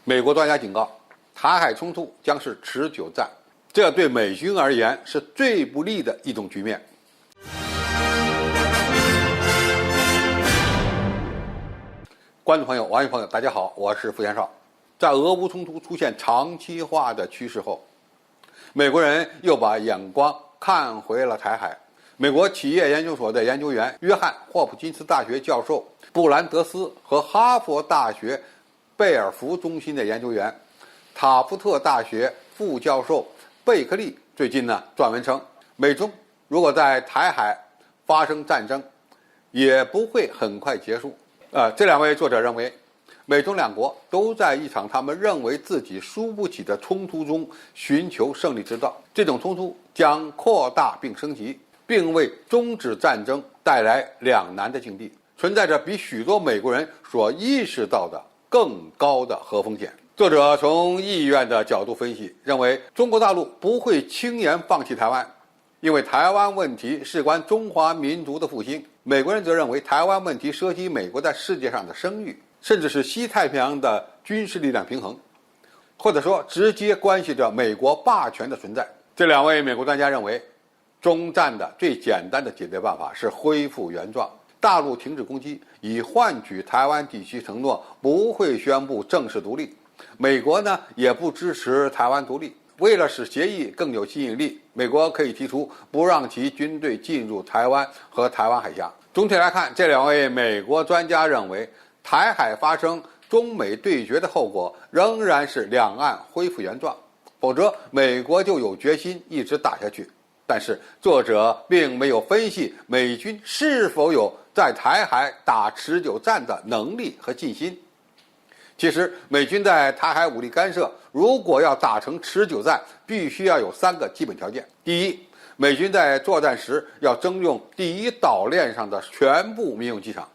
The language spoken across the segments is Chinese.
美国专家警告，台海冲突将是持久战，这对美军而言是最不利的一种局面。观众朋友、网友朋友，大家好，我是付先少。在俄乌冲突出现长期化的趋势后，美国人又把眼光看回了台海。美国企业研究所的研究员约翰霍普金斯大学教授布兰德斯和哈佛大学贝尔福中心的研究员塔夫特大学副教授贝克利最近撰文称，美中如果在台海发生战争，也不会很快结束。这两位作者认为，美中两国都在一场他们认为自己输不起的冲突中寻求胜利之道。这种冲突将扩大并升级，并为终止战争带来两难的境地，存在着比许多美国人所意识到的更高的核风险。作者从意愿的角度分析，认为中国大陆不会轻言放弃台湾，因为台湾问题事关中华民族的复兴。美国人则认为台湾问题涉及美国在世界上的声誉，甚至是西太平洋的军事力量平衡，或者说直接关系着美国霸权的存在。这两位美国专家认为，中战的最简单的解决办法是恢复原状，大陆停止攻击，以换取台湾地区承诺不会宣布正式独立。美国也不支持台湾独立。为了使协议更有吸引力，美国可以提出不让其军队进入台湾和台湾海峡。总体来看，这两位美国专家认为，台海发生中美对决的后果仍然是两岸恢复原状，否则美国就有决心一直打下去。但是作者并没有分析美军是否有在台海打持久战的能力和信心。其实美军在台海武力干涉如果要打成持久战，必须要有3个基本条件。第一，美军在作战时要征用第一岛链上的全部民用机场，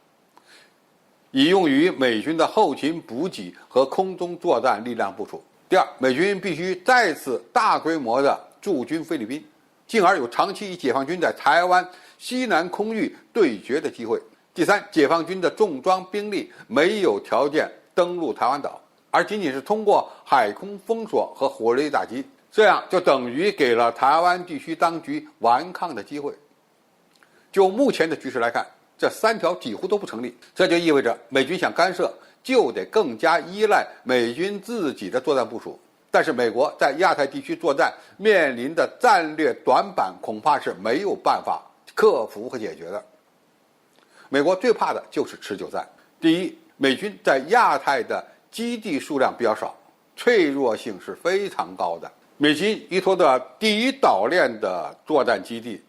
以用于美军的后勤补给和空中作战力量部署。第二，美军必须再次大规模的驻军菲律宾，进而有长期与解放军在台湾西南空域对决的机会。第三，解放军的重装兵力没有条件登陆台湾岛，而仅仅是通过海空封锁和火力打击，这样就等于给了台湾地区当局顽抗的机会。就目前的局势来看，这3条几乎都不成立。这就意味着美军想干涉，就得更加依赖美军自己的作战部署。但是美国在亚太地区作战面临的战略短板，恐怕是没有办法克服和解决的。美国最怕的就是持久战。第一，美军在亚太的基地数量比较少，脆弱性是非常高的。美军依托的第一岛链的作战基地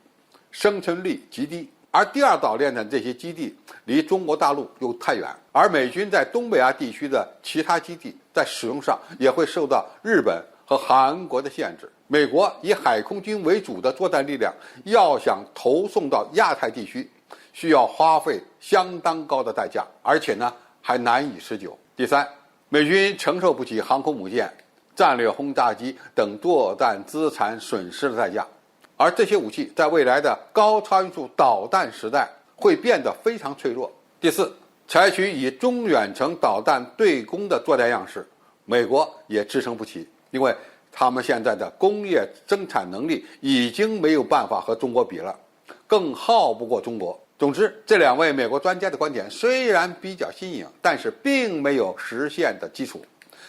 生存力极低，而第二岛链的这些基地离中国大陆又太远，而美军在东北亚地区的其他基地在使用上也会受到日本和韩国的限制。美国以海空军为主的作战力量要想投送到亚太地区，需要花费相当高的代价，而且还难以持久。第三，美军承受不起航空母舰、战略轰炸机等作战资产损失的代价，而这些武器在未来的高超音速导弹时代会变得非常脆弱。第四，采取以中远程导弹对攻的作战样式，美国也支撑不起，因为他们现在的工业生产能力已经没有办法和中国比了，更耗不过中国。总之，这两位美国专家的观点虽然比较新颖，但是并没有实现的基础。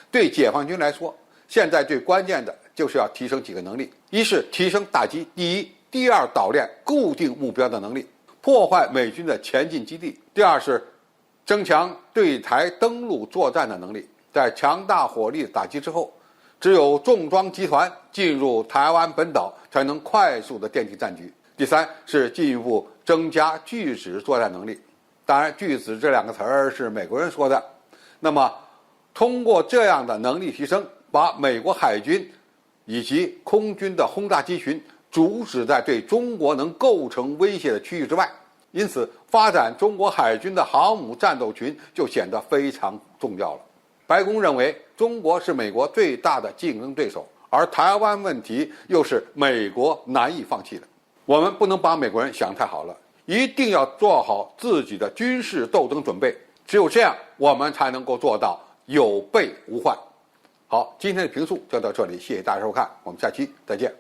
对解放军来说，现在最关键的就是要提升几个能力：一是提升打击第一、第二岛链固定目标的能力，破坏美军的前进基地；第二是增强对台登陆作战的能力。在强大火力打击之后，只有重装集团进入台湾本岛，才能快速的奠定战局。第三是进一步增加拒止作战能力，当然拒止这2个词儿是美国人说的。那么通过这样的能力提升，把美国海军以及空军的轰炸机群阻止在对中国能构成威胁的区域之外，因此发展中国海军的航母战斗群就显得非常重要了。白宫认为中国是美国最大的竞争对手，而台湾问题又是美国难以放弃的。我们不能把美国人想太好了，一定要做好自己的军事斗争准备，只有这样，我们才能够做到有备无患。好，今天的评述就到这里，谢谢大家收看，我们下期再见。